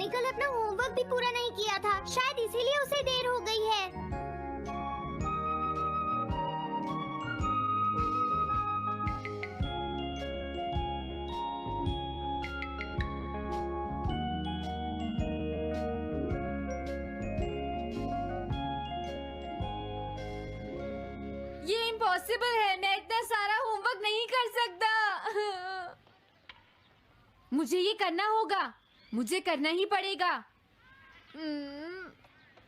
उसने कल अपना होमवर्क भी पूरा नहीं किया था, शायद इसीलिए उसे देर हो गई है। ये इम्पॉसिबल है, मैं इतना सारा होमवर्क नहीं कर सकता। मुझे ये करना होगा, मुझे करना ही पड़ेगा।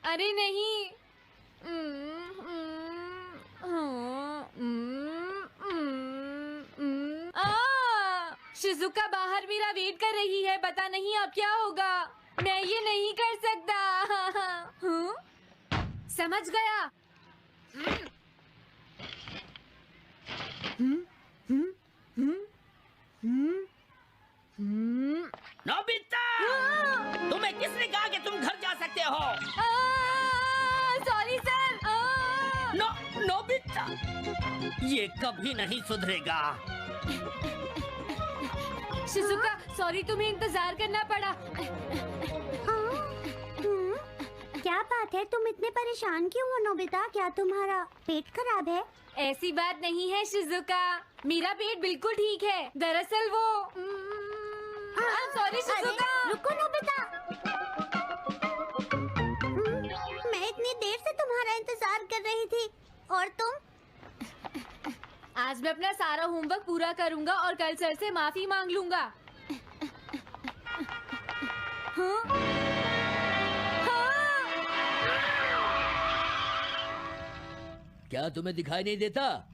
अरे नहीं। शिजुका बाहर मेरा वेट कर रही है, पता नहीं अब क्या होगा। मैं ये नहीं कर सकता। समझ गया। नोबिता, तुम्हें किसने कहा कि तुम घर जा सकते हो? Sorry sir. नोबिता, ये कभी नहीं सुधरेगा। शिजुका सॉरी, तुम्हें इंतजार करना पड़ा। क्या बात है, तुम इतने परेशान क्यों हो नोबिता? क्या तुम्हारा पेट खराब है? ऐसी बात नहीं है शिजुका, मेरा पेट बिल्कुल ठीक है। दरअसल वो सॉरी शिजुका। रुको नोबिता, मैं इतनी देर से तुम्हारा इंतजार कर रही थी और तुम? आज मैं अपना सारा होमवर्क पूरा करूंगा और कल सर से माफी मांग लूंगा। हाँ? हाँ? क्या तुम्हें दिखाई नहीं देता?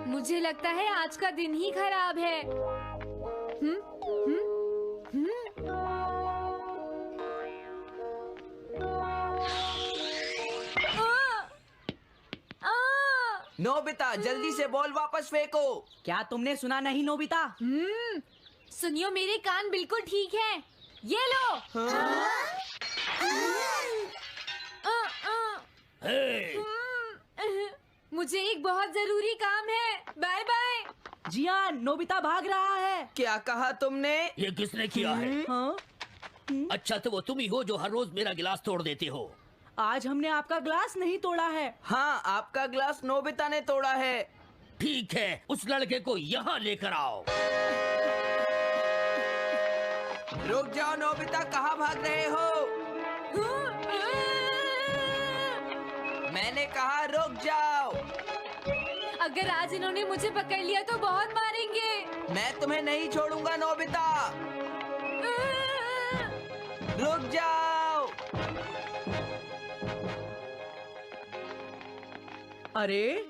मुझे लगता है आज का दिन ही खराब है। नोबिता, जल्दी से बॉल वापस फेंको। क्या तुमने सुना नहीं नोबिता? सुनियो, मेरे कान बिल्कुल ठीक हैं। ये लो। मुझे एक बहुत जरूरी काम है। Bye bye. जियान, नोबिता भाग रहा है। क्या कहा तुमने? ये किसने किया है? हाँ? अच्छा, तो वो तुम ही हो जो हर रोज मेरा गिलास तोड़ देते हो। आज हमने आपका ग्लास नहीं तोड़ा है। हाँ, आपका ग्लास नोबिता ने तोड़ा है। ठीक है, उस लड़के को यहाँ लेकर आओ। रुक जाओ नोबिता, कहाँ भाग रहे हो? मैंने कहा रुक जाओ। अगर आज इन्होंने मुझे पकड़ लिया तो बहुत मारेंगे। मैं तुम्हें नहीं छोड़ूंगा नोबिता, रुक जाओ। अरे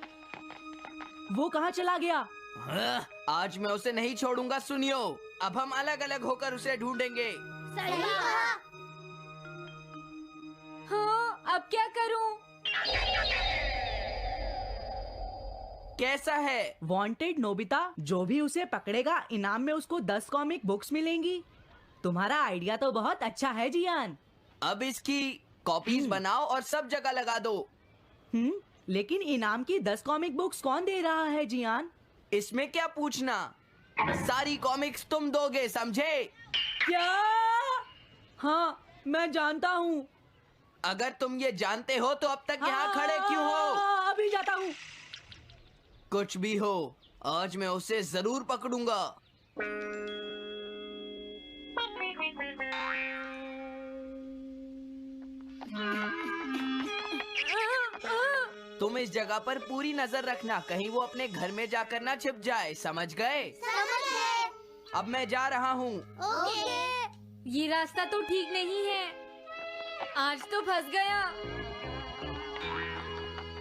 वो कहाँ चला गया? हाँ? आज मैं उसे नहीं छोड़ूंगा। सुनियो, अब हम अलग अलग होकर उसे ढूंढेंगे। सही कहा। हाँ, अब क्या करूं? कैसा है? वांटेड नोबिता, जो भी उसे पकड़ेगा इनाम में उसको 10 कॉमिक बुक्स मिलेंगी। तुम्हारा आइडिया तो बहुत अच्छा है जियान। अब इसकी कॉपीज बनाओ और सब जगह लगा दो। लेकिन इनाम की 10 कॉमिक बुक्स कौन दे रहा है जियान? इसमें क्या पूछना, सारी कॉमिक्स तुम दोगे, समझे? क्या? हाँ, मैं जानता हूँ। अगर तुम ये जानते हो तो अब तक यहाँ खड़े क्यों हो? अभी जाता हूँ। कुछ भी हो, आज मैं उसे जरूर पकड़ूंगा। तुम इस जगह पर पूरी नजर रखना, कहीं वो अपने घर में जाकर ना छिप जाए, समझ गए? समझ गए। अब मैं जा रहा हूँ। ओके। ये रास्ता तो ठीक नहीं है, आज तो फंस गया।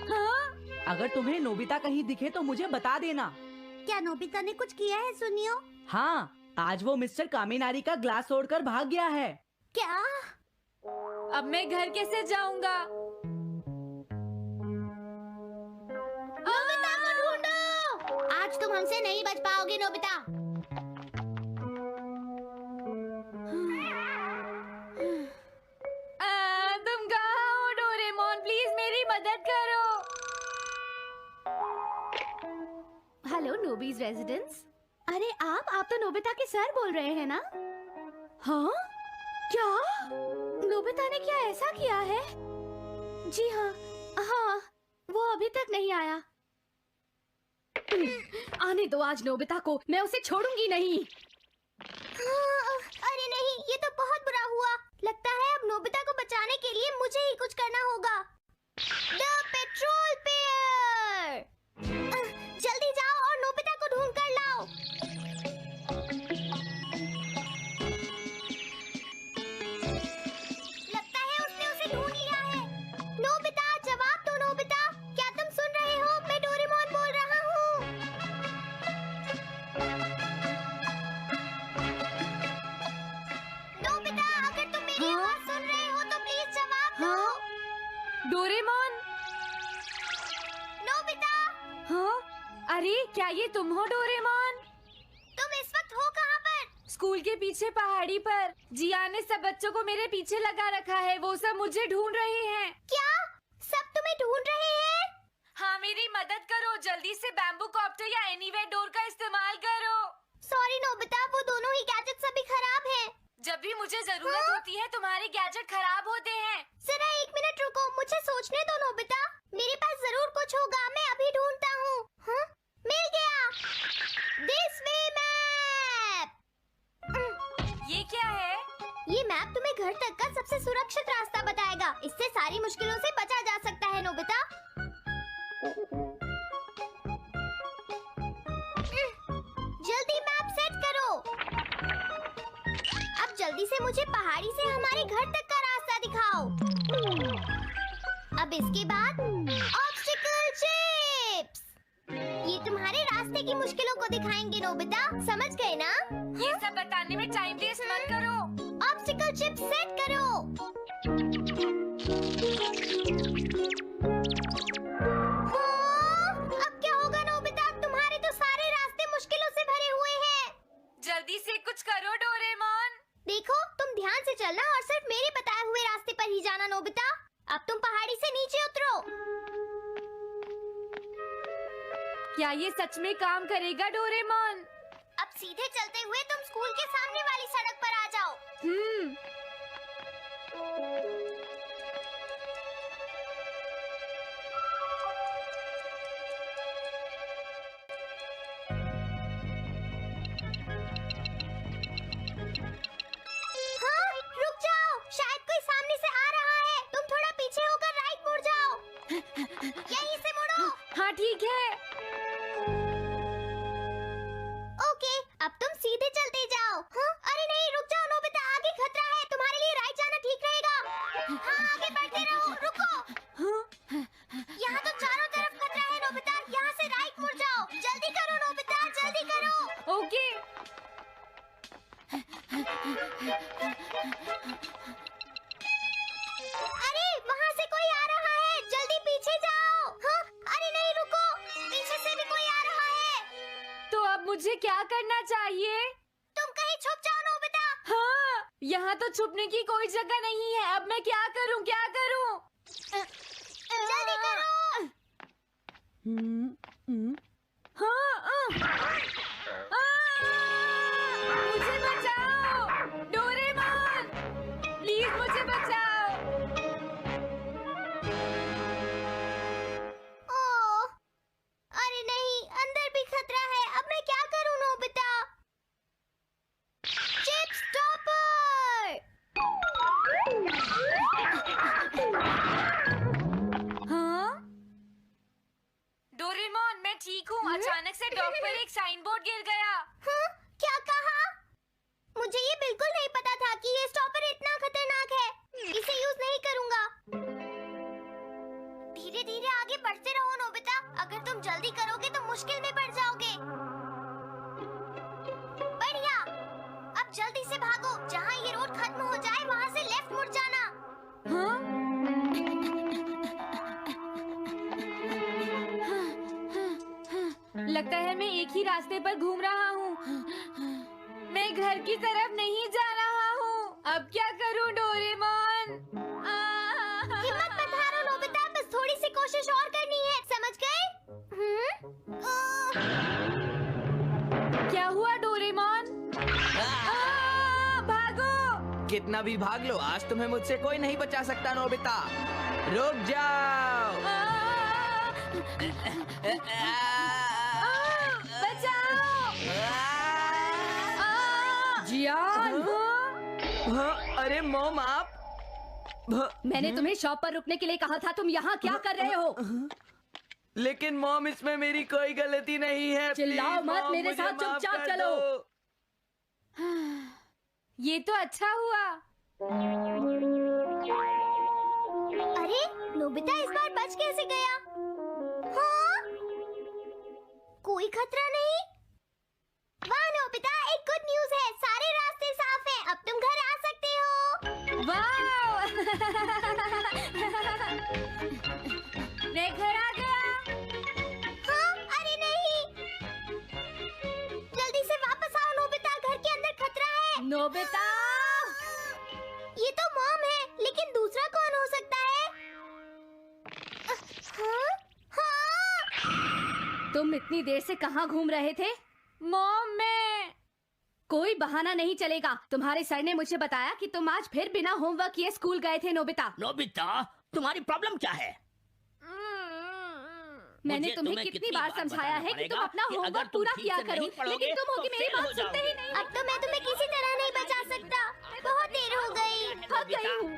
हाँ? अगर तुम्हें नोबिता कहीं दिखे तो मुझे बता देना। क्या नोबिता ने कुछ किया है सुनियो? हाँ, आज वो मिस्टर कामिनारी का ग्लास तोड़कर भाग गया है। क्या? अब मैं घर कैसे जाऊंगा? नोबिता को ढूंढो। आज तुम हमसे नहीं बच पाओगे नोबिता। नोबीज रेजिडेंस। अरे आप तो नोबिता के सर बोल रहे हैं ना? हाँ? क्या? नोबिता ने क्या ऐसा किया है? जी हाँ, वो अभी तक नहीं आया। आने दो आज नोबिता को, मैं उसे छोड़ूंगी नहीं। अरे नहीं, ये तो बहुत बुरा हुआ। लगता है अब नोबिता को बचाने के लिए मुझे ही कुछ करना होगा। द पेट्रोल पेयर, जल्दी जाओ और नोबिता को ढूंढ कर लाओ। लगता है उसने उसे ढूंढ लिया है। नोबिता, जवाब दो नोबिता, क्या तुम सुन रहे हो? मैं डोरेमोन बोल रहा हूँ। नोबिता, अगर तुम मेरी आवाज सुन रहे हो तो प्लीज जवाब दो। डोरेमोन। नोबिता, हाँ? अरे क्या ये तुम हो डोरेमोन? तुम इस वक्त हो कहाँ पर? स्कूल के पीछे पहाड़ी पर। जिया ने सब बच्चों को मेरे पीछे लगा रखा है, वो सब मुझे ढूंढ रहे हैं। क्या सब तुम्हें ढूंढ रहे हैं? हाँ, मेरी मदद करो, जल्दी से बैम्बू कॉप्टर या एनीवेयर डोर का इस्तेमाल करो। सॉरी नोबिता, वो दोनों ही गैजेट्स अभी खराब हैं। जब भी मुझे जरूरत होती है तुम्हारे गैजेट खराब होते हैं। जरा 1 मिनट रुको, मुझे सोचने दो नोबिता। मेरे पास जरूर कुछ होगा, मैं अभी ढूंढता हूँ। हाँ? मिल गया। This way map. ये क्या है? ये मैप तुम्हें घर तक का सबसे सुरक्षित रास्ता बताएगा। इससे सारी मुश्किलों से बचा जा सकता है नोबिता। जल्दी मैप सेट करो। अब जल्दी से मुझे पहाड़ी से हमारे घर तक का रास्ता दिखाओ। अब इसके बाद ऑब्स्टिकल चिप्स। ये तुम्हारे रास्ते की मुश्किलों को दिखाएंगे नोबिता, समझ गए ना? ये सब बताने में टाइम वेस्ट मत करो। ऑब्स्टिकल चिप्स सेट करो। हाँ, अब क्या होगा नोबिता? तुम्हारे तो सारे रास्ते मुश्किलों से भरे हुए हैं। जल्दी से कुछ करो डोरेमोन। देखो, तुम ध्यान से चलना और सिर्फ मेरे बताए हुए रास्ते पर ही जाना नोबिता। अब तुम पहाड़ी से नीचे उतरो। क्या ये सच में काम करेगा डोरेमोन? अब सीधे चलते हुए तुम स्कूल के सामने वाली सड़क पर आ जाओ। हाँ, रुक जाओ, शायद कोई सामने से आ रहा है। तुम थोड़ा पीछे होकर राइट मुड़ जाओ। यहीं से मुड़ो। हाँ ठीक है। ओके, अब तुम सीधे चलते जाओ। हाँ? अरे नहीं, रुक जाओ नोबिता, आगे खतरा है। तुम्हारे लिए राइट जाना ठीक रहेगा। हाँ, आगे बढ़ते रहो। रुको, यहाँ तो चारों तरफ खतरा है नोबिता, यहाँ से राइट मुड़ जाओ। जल्दी करो नोबिता, जल्दी करो। ओके। अरे वहाँ से कोई आ रहा है, जल्दी पीछे जाओ। हाँ? अरे नहीं, रुको, पीछे से भी कोई आ रहा है। तो अब मुझे क्या करना चाहिए? तुम कहीं छुप जाओ नोबिता। हाँ, यहाँ तो छुपने की कोई जगह नहीं है। अब मैं क्या करूँ, क्या करूँ? जल्दी करो। मुझे बचाओ डोरेमोन, प्लीज मुझे बचाओ। ओह, अरे नहीं, अंदर भी खतरा है। अब मैं क्या करूं नोबिता? Chip stopper. हाँ? डोरेमोन, मैं ठीक हूँ। अचानक से डॉक पर एक साइन बोर्ड गिर गया। हाँ? क्या कहा? मुझे ये बिल्कुल नहीं पता था कि ये स्टॉपर इतना खतरनाक है। इसे यूज नहीं करूंगा। धीरे धीरे आगे बढ़ते रहो नोबिता। अगर तुम जल्दी करोगे तो मुश्किल में पड़ जाओगे। बढ़िया, अब जल्दी से भागो। जहाँ ये रोड खत्म हो जाए वहाँ से लेफ्ट मुड़ जाना। हाँ? लगता है मैं एक ही रास्ते पर घूम रहा हूँ। मैं घर की तरफ नहीं जा रहा हूँ। अब क्या करूँ डोरेमोन? हिम्मत मत हारो नोबिता, बस थोड़ी सी कोशिश और करनी है, समझ गए? क्या हुआ डोरेमोन? भागो! कितना भी भाग लो, आज तुम्हें मुझसे कोई नहीं बचा सकता नोबिता। रुक जाओ। बचाओ! जियान! हाँ, अरे मॉम आप मैंने तुम्हें शॉप पर रुकने के लिए कहा था, तुम यहाँ क्या कर रहे हो? लेकिन मॉम इसमें मेरी कोई गलती नहीं है। चिल्लाओ प्लीज, मत, मॉम, मेरे मुझे साथ माफ चुपचाप कर चलो। दो। ये तो अच्छा हुआ। अरे नोबिता इस बार बच कैसे गया? हाँ? कोई खतरा नहीं? वाह नोबिता, एक गुड न्यूज़ है, सारे रास्ते साफ हैं, अब तुम घर आ सकते हो। वाओ! मैं घर आ गया। हाँ? अरे नहीं, जल्दी से वापस आओ नोबिता, घर के अंदर खतरा है। नोबिता! ये तो मॉम है, लेकिन दूसरा कौन हो सकता है? हाँ? हाँ? तुम इतनी देर से कहाँ घूम रहे थे? मॉम, मैं कोई बहाना नहीं चलेगा। तुम्हारे सर ने मुझे बताया कि तुम आज फिर बिना होमवर्क किए स्कूल गए थे नोबिता। नोबिता, तुम्हारी प्रॉब्लम क्या है? मैंने मुझे तुम्हें कितनी बार समझाया है कि तुम अपना होमवर्क पूरा किया करो, लेकिन तुम होगी मेरी बात सुनते ही नहीं। अब तो मैं तुम्हें किसी तरह नहीं बचा सकता, बहुत देर हो गई। थक गई हूँ।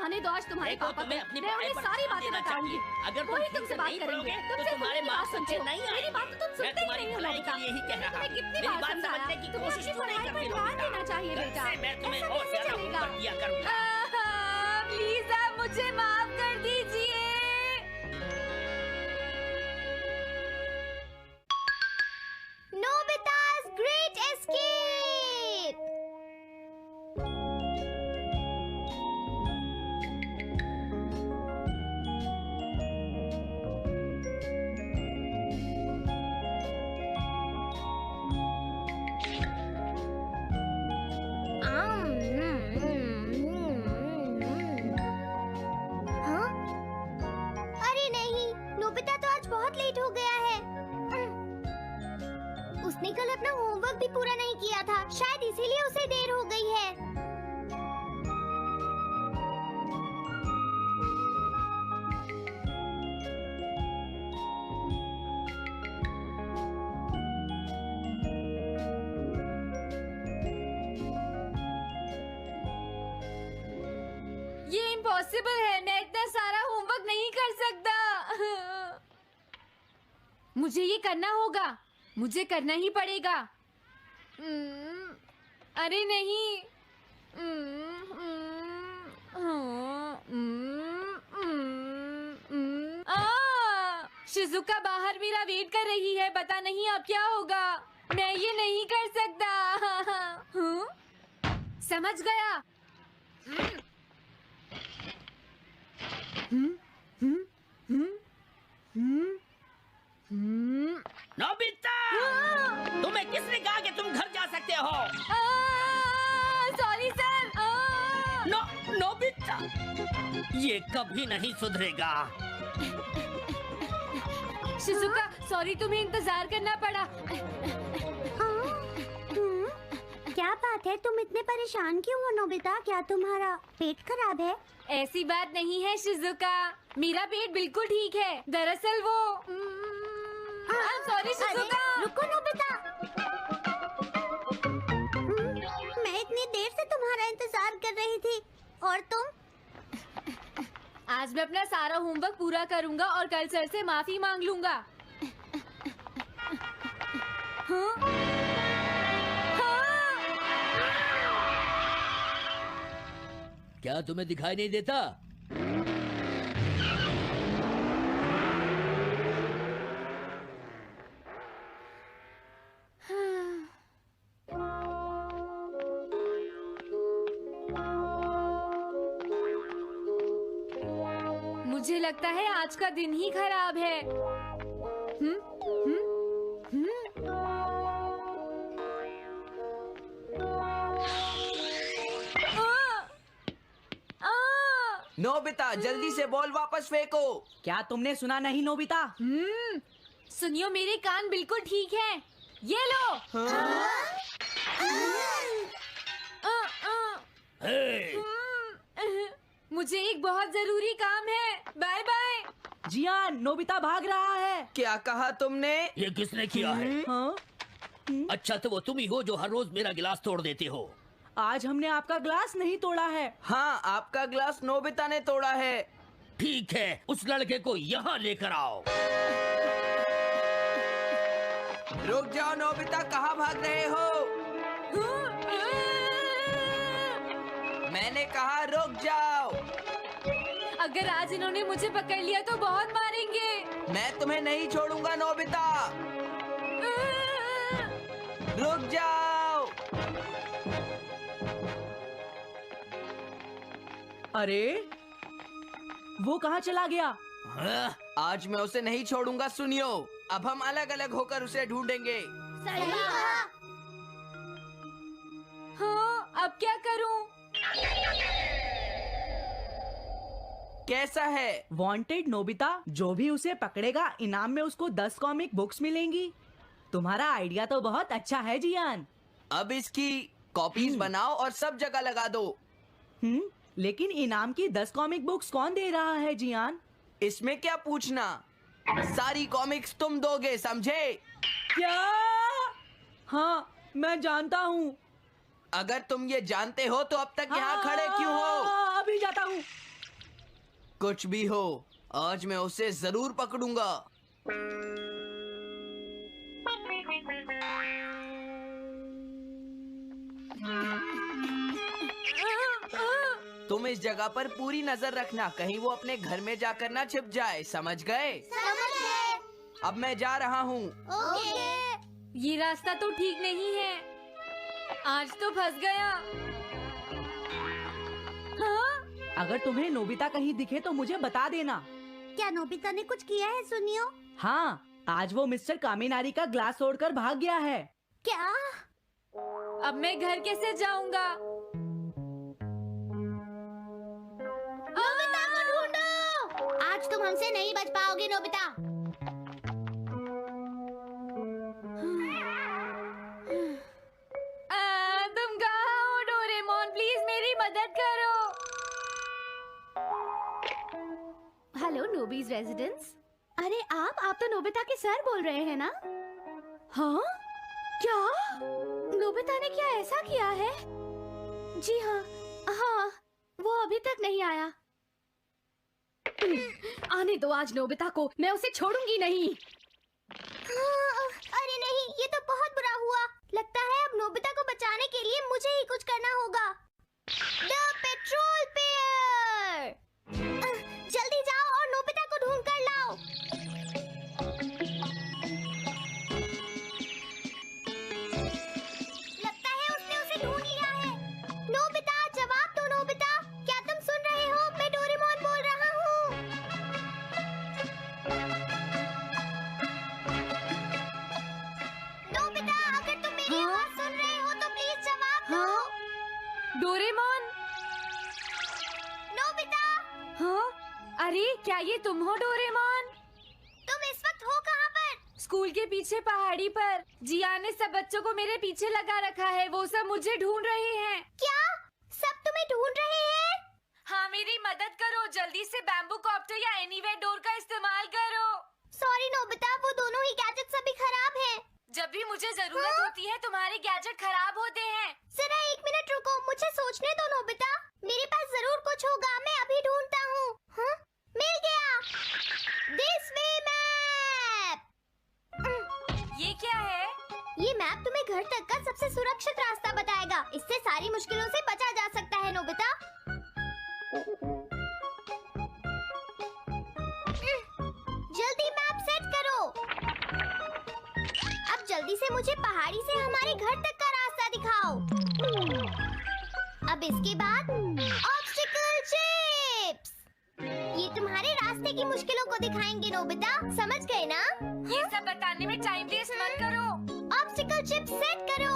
आने दो आज तुम्हारे देखो, पापा तुम्हें को, अपनी मैं पढ़ाई उन्हें पर सारी ध्यान बातें देना बताऊंगी। चाहिए। अगर तुम वही ठीक तुमसे से बात नहीं करेंगे। पढ़ोगे, तो तुमसे तुम्हारे मेरी मार्क्स बात सुनते अच्छे हो। नहीं मेरी आएंगे। बात तो तुम मैं सुनते ही तुम्हारी नहीं हो भलाई नोबिता। के लिए ही कह रहा तुम्हें हूँ। कितनी मेरी बार बात समझाया, समझने की तुम्हें कोशिश अपनी क्यों नहीं पढ़ाई पर करती ध्यान नोबिता? देना चाहिए कल बेटा। से मैं तुम्हें ऐसा और कैसे ज्यादा चलेगा? होमवर्क दिया करूंगा। प्लीज आप मुझे माफ कर दीजिए। Nobita's Great Escape! हाँ? अरे नहीं, नोबिता तो आज बहुत लेट हो गया है। उसने कल अपना होमवर्क भी पूरा नहीं किया था, शायद इसीलिए उसे देर हो गई है। ये इम्पॉसिबल है, मैं इतना सारा होमवर्क नहीं कर सकता। मुझे ये करना होगा, मुझे करना ही पड़ेगा। अरे नहीं। शिजुका बाहर मेरा वेट कर रही है, पता नहीं अब क्या होगा। मैं ये नहीं कर सकता। समझ गया। नोबिता, तुम्हें किसने कहा कि तुम घर जा सकते हो? Sorry sir. नोबिता, ये कभी नहीं सुधरेगा। शिजुका, सॉरी तुम्हें इंतजार करना पड़ा। क्या बात है, तुम इतने परेशान क्यों हो नोबिता? क्या तुम्हारा पेट खराब है? ऐसी बात नहीं है शिजुका, मेरा पेट बिल्कुल ठीक है। दरअसल वो सॉरी शिजुका। रुको नोबिता, मैं इतनी देर से तुम्हारा इंतजार कर रही थी और तुम? आज मैं अपना सारा होमवर्क पूरा करूंगा और कल सर से माफी मांग लूंगा। हाँ? हाँ? क्या तुम्हें दिखाई नहीं देता? मुझे लगता है आज का दिन ही खराब है। नोबिता, जल्दी से बॉल वापस फेंको। क्या तुमने सुना नहीं नोबिता? सुनियो, मेरे कान बिल्कुल ठीक हैं। ये लो। हे, मुझे एक बहुत जरूरी काम है। Bye bye. जियान, नोबिता भाग रहा है। क्या कहा तुमने? ये किसने किया है? हाँ? अच्छा तो वो तुम ही हो जो हर रोज मेरा गिलास तोड़ देते हो। आज हमने आपका ग्लास नहीं तोड़ा है। हाँ, आपका ग्लास नोबिता ने तोड़ा है। ठीक है, उस लड़के को यहाँ लेकर आओ। रुक जाओ नोबिता, कहाँ भाग रहे हो? मैंने कहा रुक जाओ। अगर आज इन्होंने मुझे पकड़ लिया तो बहुत मारेंगे। मैं तुम्हें नहीं छोड़ूंगा नोबिता। रुक जाओ। अरे वो कहाँ चला गया? हाँ? आज मैं उसे नहीं छोड़ूंगा। सुनियो, अब हम अलग अलग होकर उसे ढूंढेंगे। सही कहा। हाँ, अब क्या करूं? कैसा है? वांटेड नोबिता, जो भी उसे पकड़ेगा इनाम में उसको 10 कॉमिक बुक्स मिलेंगी। तुम्हारा आइडिया तो बहुत अच्छा है जियान। अब इसकी कॉपीज बनाओ और सब जगह लगा दो। लेकिन इनाम की 10 कॉमिक बुक्स कौन दे रहा है जियान? इसमें क्या पूछना? सारी कॉमिक्स तुम दोगे, समझे? क्या? हाँ, मैं जानता हूँ। अगर तुम ये जानते हो तो अब तक यहाँ खड़े क्यों हो? अभी जाता हूँ। कुछ भी हो, आज मैं उसे जरूर पकड़ूंगा। तुम इस जगह पर पूरी नजर रखना, कहीं वो अपने घर में जाकर ना छिप जाए, समझ गए? समझ गए। अब मैं जा रहा हूँ। ओके। ये रास्ता तो ठीक नहीं है। आज तो फंस गया। हाँ? अगर तुम्हें नोबिता कहीं दिखे तो मुझे बता देना। क्या नोबिता ने कुछ किया है सुनियो? हाँ, आज वो मिस्टर कामिनारी का ग्लास तोड़कर भाग गया है। क्या? अब मैं घर कैसे जाऊंगा? नोबिता को ढूंढो। आज तुम हमसे नहीं बच पाओगे नोबिता। तुम कहाँ हो डोरेमोन? प्लीज मेरी मदद करो। हेलो नोबीज रेजिडेंस। अरे आप तो नोबिता के सर बोल रहे हैं ना? हाँ? क्या? नोबिता ने क्या ऐसा किया है? जी हाँ, हाँ, वो अभी तक नहीं आया। आने दो आज नोबिता को, मैं उसे छोड़ूंगी नहीं। अरे नहीं, ये तो बहुत बुरा हुआ। लगता है अब नोबिता को बचाने के लिए मुझे ही कुछ करना होगा। The petrol pair. जल्दी जाओ और नोबिता को ढूंढ कर लाओ। लगता है उसने उसे ढूंढ लिया है। नोबिता, जवाब दो नोबिता। क्या तुम सुन रहे हो? मैं डोरेमोन बोल रहा हूँ। नोबिता, अगर तुम मेरी आवाज सुन रहे हो तो प्लीज जवाब दो। डोरेमोन? नोबिता, हाँ? अरे क्या ये तुम हो डोरेमोन? तुम इस वक्त हो कहाँ पर? स्कूल के पीछे पहाड़ी पर। जिया ने सब बच्चों को मेरे पीछे लगा रखा है। वो सब मुझे ढूंढ रहे हैं। क्या? सब तुम्हें ढूंढ रहे हैं? हाँ, मेरी मदद करो। जल्दी से बैम्बू कॉप्टर या एनीवेयर डोर का इस्तेमाल करो। सॉरी नोबिता, वो दोनों ही गैजेट्स अभी खराब हैं। जब भी मुझे जरूरत होती है तुम्हारे गैजेट खराब होते हैं। जरा 1 मिनट रुको, मुझे सोचने दो नोबिता। मेरे पास जरूर कुछ होगा, मैं अभी ढूंढता हूँ। हाँ? मिल गया। This way map. ये क्या है? ये मैप तुम्हें घर तक का सबसे सुरक्षित रास्ता बताएगा। इससे सारी मुश्किलों से बचा जा सकता है नोबिता। जल्दी मैप सेट करो। अब जल्दी से मुझे पहाड़ी से हमारे घर तक का रास्ता दिखाओ। अब इसके बाद ऑब्स्टिकल चिप्स। ये तुम्हारे रास्ते की मुश्किलों को दिखाएंगे नोबिता, समझ गए ना? ये सब बताने में टाइम वेस्ट मत करो। ऑब्स्टिकल चिप्स सेट करो।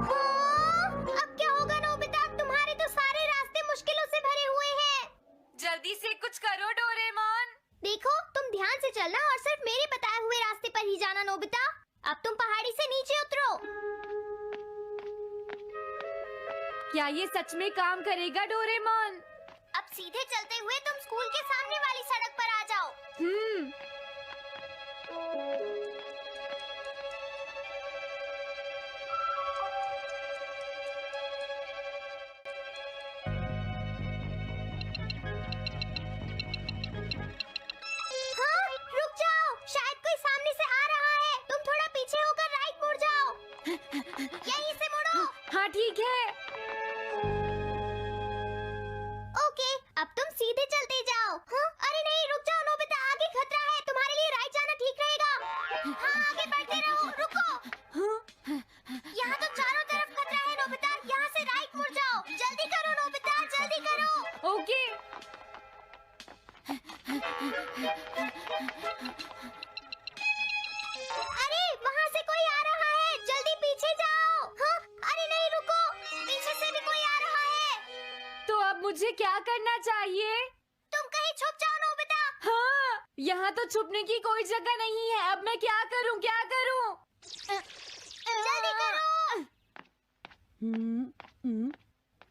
हाँ, अब क्या होगा नोबिता? तुम्हारे तो सारे रास्ते मुश्किलों से भरे हुए हैं। जल्दी से कुछ करो डोरेमोन। देखो, तुम ध्यान चलना और सिर्फ मेरे बताए हुए रास्ते पर ही जाना नोबिता। अब तुम पहाड़ी से नीचे उतरो। क्या ये सच में काम करेगा डोरेमोन? अब सीधे चलते हुए तुम स्कूल के सामने वाली सड़क पर आ जाओ। हाँ, रुक जाओ, शायद कोई सामने से आ रहा है। तुम थोड़ा पीछे होकर राइट मुड़ जाओ। यहीं से मुड़ो। हाँ ठीक है। ओके, अब तुम सीधे चलते जाओ। हाँ? अरे नहीं, रुक जाओ नोबिता, आगे खतरा है। तुम्हारे लिए राइट जाना ठीक रहेगा। हाँ, आगे बढ़ते रहो। रुको। यहाँ तो चारों तरफ खतरा है नोबिता। यहाँ से राइट मुड़ जाओ। जल्दी करो नोबिता, जल्दी करो। ओके। अरे वहाँ से कोई आ रहा है, जल्दी पीछे जाओ। हाँ? अरे नहीं, रुको, पीछे से भी कोई आ रहा है। तो अब मुझे क्या करना चाहिए? तुम कहीं छुप जाओ नोबिता। हाँ, यहाँ तो छुपने की कोई जगह नहीं है। अब मैं क्या करूँ, क्या करूँ? जल्दी करो।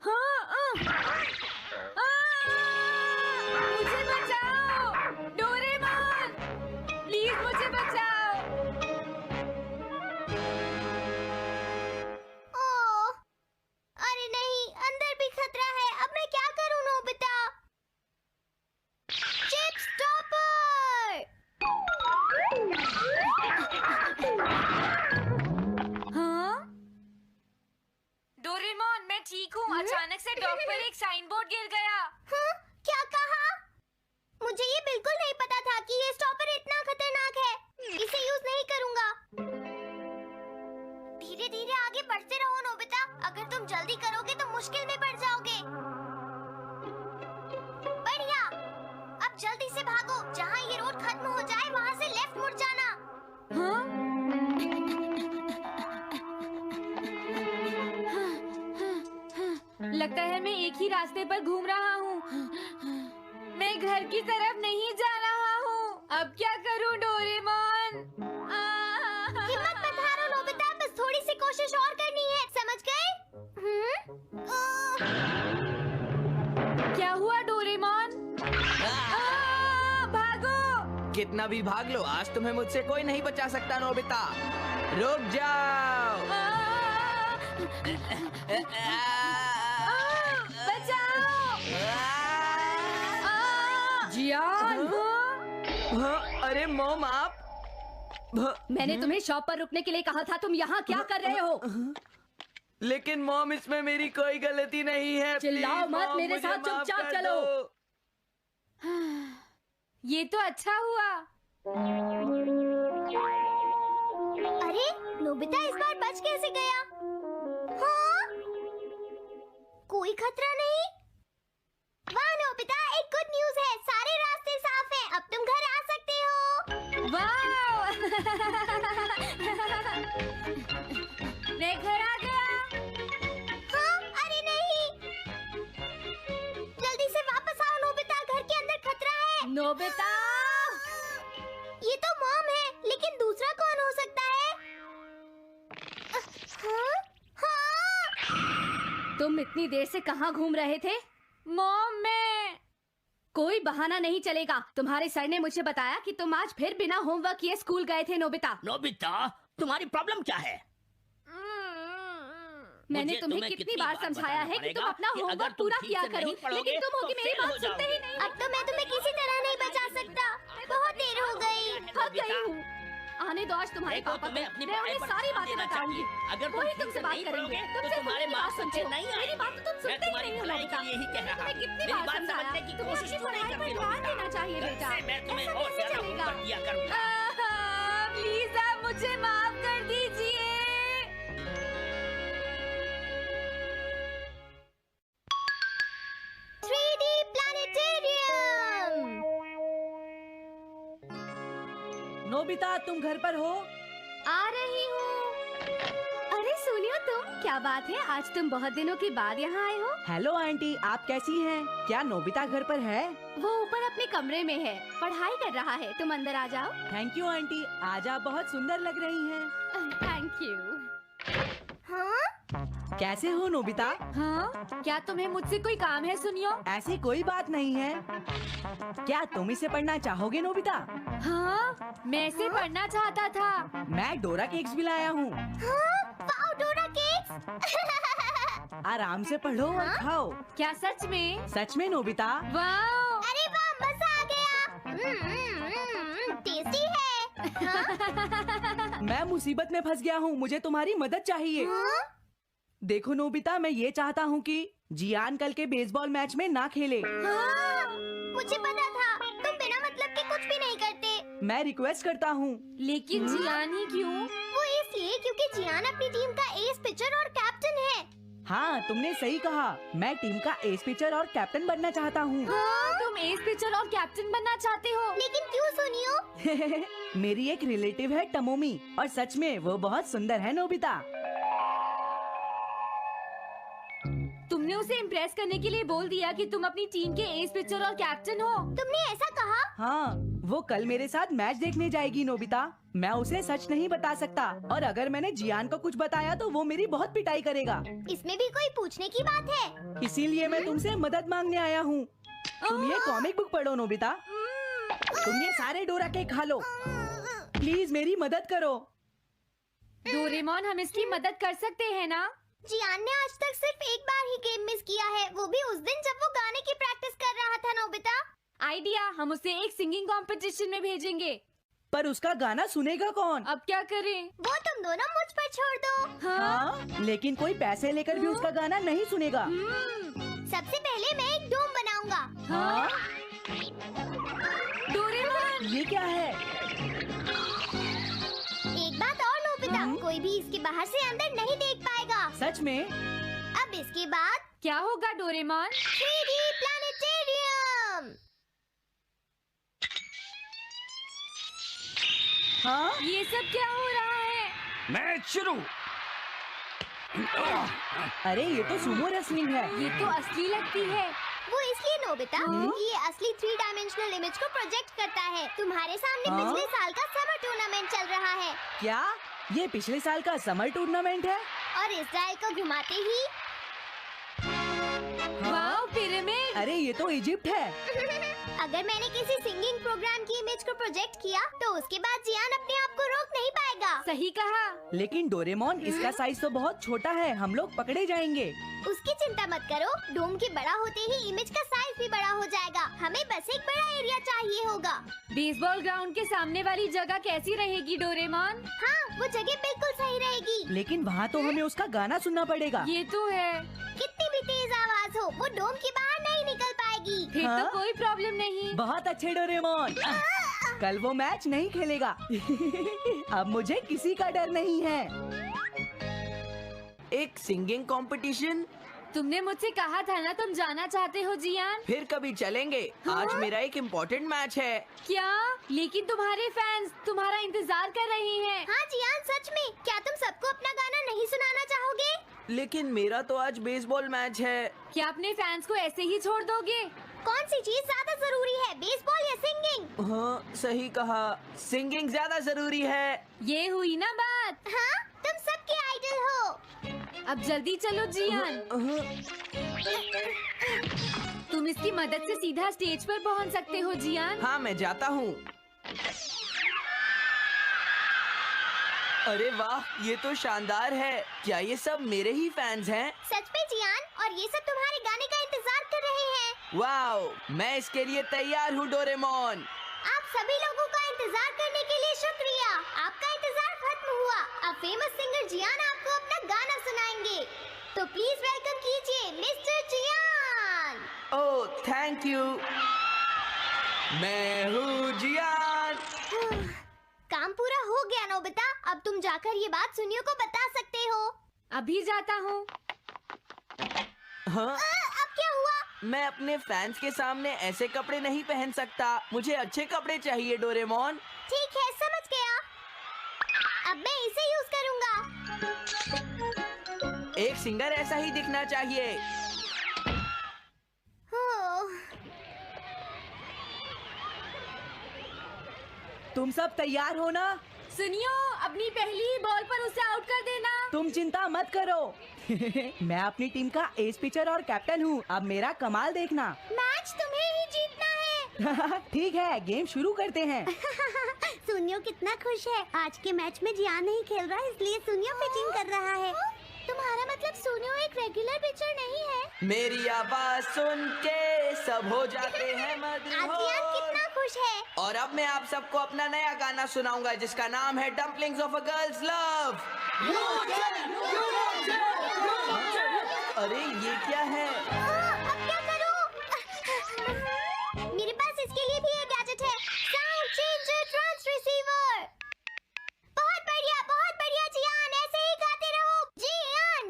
हाँ, मुझे बचाओ, डोरेमोन, प्लीज मुझे बचाओ। ओह, अरे नहीं, अंदर भी खतरा है। अब मैं क्या करूं नोबिता? Chip stopper. हाँ? डोरेमोन, मैं ठीक हूँ। अचानक से डॉक पर एक साइन बोर्ड गिर गया। हाँ? क्या कहा? मुझे ये बिल्कुल नहीं पता था कि ये स्टॉपर इतना खतरनाक है। इसे यूज नहीं करूंगा। धीरे धीरे आगे बढ़ते रहो नोबिता। अगर तुम जल्दी करोगे तो मुश्किल में पड़ जाओगे। बढ़िया। अब जल्दी से भागो। जहाँ ये रोड खत्म हो जाए वहाँ से लेफ्ट मुड़ जाना। हाँ? लगता है मैं एक ही रास्ते पर घूम रहा हूँ। मैं घर की तरफ नहीं जा रहा हूँ। अब क्या करूँ डोरेमोन? हिम्मत मत हारो नोबिता, बस थोड़ी सी कोशिश और करनी है, समझ गए? क्या हुआ डोरेमोन? भागो! कितना भी भाग लो, आज तुम्हें मुझसे कोई नहीं बचा सकता नोबिता। रुक जाओ। बचाओ! जियान! हाँ, अरे मॉम आप। मैंने तुम्हें शॉप पर रुकने के लिए कहा था। तुम यहाँ क्या कर रहे हो? लेकिन मॉम, इसमें मेरी कोई गलती नहीं है। चिल्लाओ प्लीज, मत, मॉम, मेरे मुझे साथ माफ चुपचाप कर चलो। दो। ये तो अच्छा हुआ। अरे नोबिता इस बार बच कैसे गया? हाँ? कोई खतरा नहीं? वाह नोबिता, एक गुड न्यूज़ है। सारे रास्ते साफ हैं। अब तुम घर आ सकते हो। वाह! मैं घर आ गया। हाँ? अरे नहीं, जल्दी से वापस आओ नोबिता, घर के अंदर खतरा है। नोबिता! ये तो मॉम है, लेकिन दूसरा कौन हो सकता है? हाँ? हाँ? तुम इतनी देर से कहाँ घूम रहे थे? मॉम, मैं कोई बहाना नहीं चलेगा। तुम्हारे सर ने मुझे बताया कि तुम आज फिर बिना होमवर्क किए स्कूल गए थे नोबिता। नोबिता, तुम्हारी प्रॉब्लम क्या है? मैंने मुझे तुम्हें कितनी बार समझाया है कि तुम अपना होमवर्क पूरा किया करो, लेकिन तुम होगी मेरी बात सुनते ही नहीं। अब तो मैं तुम्हें किसी तरह नहीं बचा सकता। बहुत देर हो गई। थक गई हूँ। आने दो आज तुम्हारे देखो, पापा तुम्हें को। अपनी मैं उन्हें पढ़ाई पर सारी ध्यान बातें देना बताऊंगी। चाहिए। अगर तुम वही ठीक तुमसे से बात नहीं करेंगे। पढ़ोगे, तुम तो सिर्फ तुम्हारे मेरी बात मार्क्स सुनते अच्छे हो। नहीं मेरी आएंगे। बात तो तुम मैं सुनते ही तुम्हारी नहीं हो भलाई नोबिता। के लिए ही कह रहा तुम्हें हूँ। कितनी मेरी बार बात समझाया? समझने की तुम्हें कोशिश अपनी क्यों नहीं पढ़ाई पर करती ध्यान नोबिता? देना चाहिए कल बेटा। से मैं तुम्हें ऐसा और कैसे ज्यादा चलेगा? होमवर्क दिया करूंगा। प्लीज आप मुझे माफ कर दीजिए। 3D planetarium. नोबिता, तुम घर पर हो? आ रही हूँ। अरे सुनियो तुम, क्या बात है, आज तुम बहुत दिनों के बाद यहाँ आए हो। हेलो आंटी, आप कैसी हैं? क्या नोबिता घर पर है? वो ऊपर अपने कमरे में है, पढ़ाई कर रहा है। तुम अंदर आ जाओ। थैंक यू आंटी, आज आप बहुत सुंदर लग रही हैं। Thank you. हाँ? कैसे हो नोबिता? हाँ, क्या तुम्हें मुझसे कोई काम है सुनियो? ऐसी कोई बात नहीं है। क्या तुम इसे पढ़ना चाहोगे नोबिता? हाँ, मैं इसे पढ़ना चाहता था। मैं डोरा केक्स भी लाया हूँ। हाँ? वाओ, डोरा केक्स। आराम से पढ़ो और खाओ। क्या सच में? सच में नोबिता। वाह! अरे वाह, मजा आ गया। टेस्टी है। हाँ? मैं मुसीबत में फंस गया हूँ, मुझे तुम्हारी मदद चाहिए। हाँ? देखो नोबिता, मैं ये चाहता हूँ कि जियान कल के बेसबॉल मैच में ना खेले। हाँ? मुझे पता था, तुम बिना मतलब के कुछ भी नहीं करते। मैं रिक्वेस्ट करता हूँ। लेकिन जियान ही क्यों? वो इसलिए क्योंकि जियान अपनी टीम का एस पिचर और कैप्टन है। हाँ, तुमने सही कहा। मैं टीम का एस पिचर और कैप्टन बनना चाहता हूँ। हाँ? तुम एस पिचर और कैप्टन बनना चाहते हो? लेकिन क्यों सुनियो? मेरी एक रिलेटिव है टमोमी, और सच में वो बहुत सुंदर है नोबिता। तुमने उसे इम्प्रेस करने के लिए बोल दिया कि तुम अपनी टीम के एस पिचर और कैप्टन हो। तुमने ऐसा कहा? हाँ, वो कल मेरे साथ मैच देखने जाएगी नोबिता। मैं उसे सच नहीं बता सकता, और अगर मैंने जियान को कुछ बताया तो वो मेरी बहुत पिटाई करेगा। इसमें भी कोई पूछने की बात है? इसीलिए मैं तुमसे मदद मांगने आया हूँ। तुम ये कॉमिक बुक पढ़ो नोबिता। तुम ये सारे डोरा केक खा लो। प्लीज मेरी मदद करो। डोरेमोन, हम इसकी मदद कर सकते हैं ना? जियान ने आज तक सिर्फ एक बार ही गेम मिस किया है, वो भी उस दिन जब वो गाने की प्रैक्टिस कर रहा था। नोबिता, आइडिया, हम उसे एक सिंगिंग कंपटीशन में भेजेंगे। पर उसका गाना सुनेगा कौन? अब क्या करें? वो तुम दोनों मुझ पर छोड़ दो। हाँ, लेकिन कोई पैसे लेकर भी उसका गाना नहीं सुनेगा। सबसे पहले मैं एक डोम बनाऊंगा। हाँ? डोरेमोन! ये क्या है? एक बात और नोबिता, कोई भी इसके बाहर से अंदर नहीं देख पाएगा। सच में? अब इसके बाद क्या होगा डोरेमोन? 3D planetarium. हाँ? ये सब क्या हो रहा है? मैच शुरू। अरे ये तो सुमो रेसलिंग है। ये तो असली लगती है। वो इसलिए नोबिता क्योंकि ये असली 3 डायमेंशनल इमेज को प्रोजेक्ट करता है। तुम्हारे सामने हाँ? पिछले साल का समर टूर्नामेंट चल रहा है, क्या ये पिछले साल का समर टूर्नामेंट है? और इसराइल को घुमाते ही वाह, पिरामिड! अरे ये तो इजिप्ट है। अगर मैंने किसी सिंगिंग प्रोग्राम की इमेज को प्रोजेक्ट किया तो उसके बाद जियान अपने आप को रोक नहीं पाएगा। सही कहा। लेकिन डोरेमोन, इसका साइज तो बहुत छोटा है, हम लोग पकड़े जाएंगे। उसकी चिंता मत करो, डोम के बड़ा होते ही इमेज का साइज भी बड़ा हो जाएगा। हमें बस एक बड़ा एरिया चाहिए होगा। बेसबॉल ग्राउंड के सामने वाली जगह कैसी रहेगी डोरेमोन? हाँ, वो जगह बिल्कुल सही रहेगी। लेकिन वहाँ तो हमें उसका गाना सुनना पड़ेगा। ये तो है। कितनी भी तेज आवाज हो, वो डोम के बाहर नहीं निकल पाएगी। फिर हाँ? तो कोई प्रॉब्लम नहीं। बहुत अच्छे डोरेमोन। कल वो मैच नहीं खेलेगा। अब मुझे किसी का डर नहीं है। एक सिंगिंग कंपटीशन? तुमने मुझसे कहा था ना तुम जाना चाहते हो जियान। फिर कभी चलेंगे। आज मेरा एक इम्पोर्टेंट मैच है। क्या? लेकिन तुम्हारे फैंस तुम्हारा इंतजार कर रहे हैं। हाँ जियान, सच में क्या तुम सबको अपना गाना नहीं सुनाना चाहोगे? लेकिन मेरा तो आज बेसबॉल मैच है। क्या अपने फैंस को ऐसे ही छोड़ दोगे? कौन सी चीज ज्यादा जरूरी है, बेसबॉल या सिंगिंग? हाँ, सही कहा, सिंगिंग ज्यादा जरूरी है। ये हुई ना बात। हाँ, तुम सबके आइडल हो। अब जल्दी चलो जियान। तुम इसकी मदद से सीधा स्टेज पर पहुंच सकते हो जियान। हाँ, मैं जाता हूँ। अरे वाह, ये तो शानदार है। क्या ये सब मेरे ही फैंस हैं? सच में जियान, और ये सब तुम्हारे गाने का इंतजार कर रहे हैं। वाह, मैं इसके लिए तैयार हूँ डोरेमोन। आप सभी लोगों का इंतजार करने के लिए शुक्रिया। आपका इंतजार खत्म हुआ। अब फेमस सिंगर जियान आपको अपना गाना सुनाएंगे। तो प्लीज वेलकम कीजिए मिस्टर जियान। Oh, thank you. मैं हूँ जियान। काम पूरा हो गया नोबिता, अब तुम जाकर ये बात सुनियो को बता सकते हो। अभी जाता हूँ। हाँ? अब क्या हुआ? मैं अपने फैंस के सामने ऐसे कपड़े नहीं पहन सकता। मुझे अच्छे कपड़े चाहिए डोरेमोन। ठीक है, समझ गया। अब मैं इसे यूज करूंगा। एक सिंगर ऐसा ही दिखना चाहिए। तुम सब तैयार हो ना? सुनियो, अपनी पहली बॉल पर उसे आउट कर देना। तुम चिंता मत करो। मैं अपनी टीम का एस पिचर और कैप्टन हूँ। अब मेरा कमाल देखना। मैच तुम्हें ही जीतना है। ठीक है, गेम शुरू करते हैं। सुनियो कितना खुश है। आज के मैच में जियान नहीं खेल रहा, इसलिए सुनियो पिचिंग कर रहा है। तुम्हारा मतलब सुनियो एक रेगुलर पिचर नहीं है? मेरी आवाज सुन के सब हो जाते हैं आज जियान कितना खुश है। और अब मैं आप सबको अपना नया गाना सुनाऊंगा जिसका नाम है dumplings of a girls love. अरे ये क्या है? अब क्या करूं? मेरे पास इसके लिए भी एक गैजेट है, साउंड चेंजर ट्रांसरिसीवर। बहुत बढ़िया जियान, ऐसे ही गाते रहो। जियान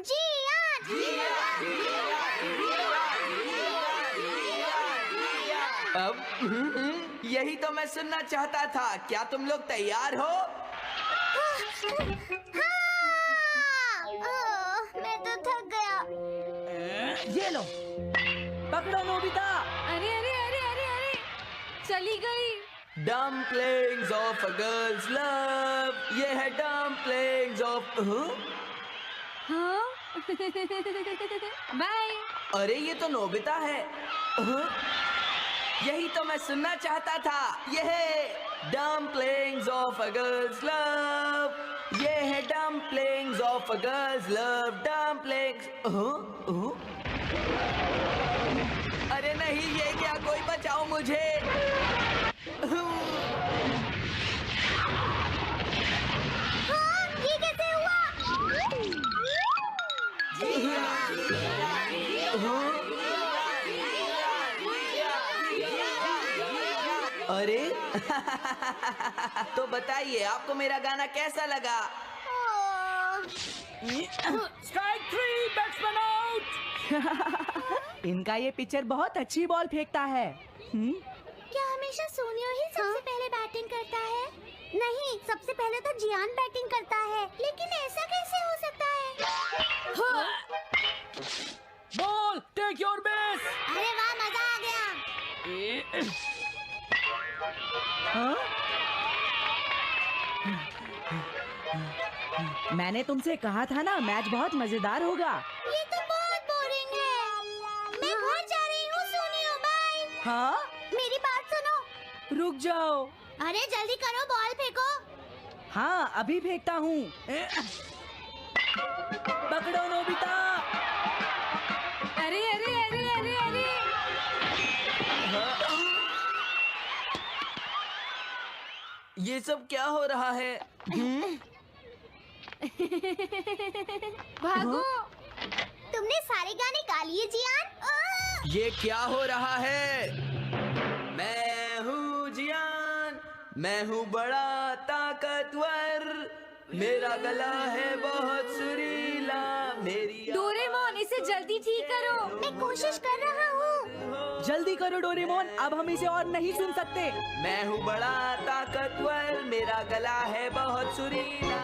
अब यही तो मैं सुनना चाहता था। क्या तुम लोग तैयार हो? मैं तो थक गया। ये लो, पकड़ो नोबिता। अरे अरे अरे अरे अरे, चली गई। Dumplings of a girls love. ये है डम्पलिंग्स ऑफ। हाँ? बाय। अरे ये तो नोबिता है। यही तो मैं सुनना चाहता था। ये है dumplings of a girls love. ये है dumplings of a girls love. Dumplings. अरे नहीं, ये क्या? कोई बचाओ मुझे। ये कैसे हुआ? अरे तो बताइए, आपको मेरा गाना कैसा लगा? Strike 3, batsman out. इनका ये पिचर बहुत अच्छी बॉल फेंकता है। क्या हमेशा सोनियो ही सबसे पहले बैटिंग करता है? नहीं, सबसे पहले तो जियान बैटिंग करता है। लेकिन ऐसा कैसे हो सकता है? Ball, take your base. अरे वाह, मजा आ गया। हाँ? मैंने तुमसे कहा था ना, मैच बहुत मजेदार होगा। ये तो बहुत बोरिंग है। मैं घर जा रही हूँ सोनियो, बाय। हाँ? मेरी बात सुनो। रुक जाओ। अरे जल्दी करो, बॉल फेंको। हाँ, अभी फेंकता हूँ। पकड़ो नोबिता। अरे अरे अरे अरे अरे, ये सब क्या हो रहा है? भागो। तुमने सारे गाने गा लिए जियान? ये क्या हो रहा है? मैं हूँ जियान, मैं हूँ बड़ा ताकतवर, मेरा गला है बहुत सुरीला, मेरी डोरेमोन, इसे जल्दी ठीक करो। मैं कोशिश कर रहा हूँ। जल्दी करो डोरेमोन, अब हम इसे और नहीं सुन सकते। मैं हूँ बड़ा ताकतवर, मेरा गला है बहुत सुरीला।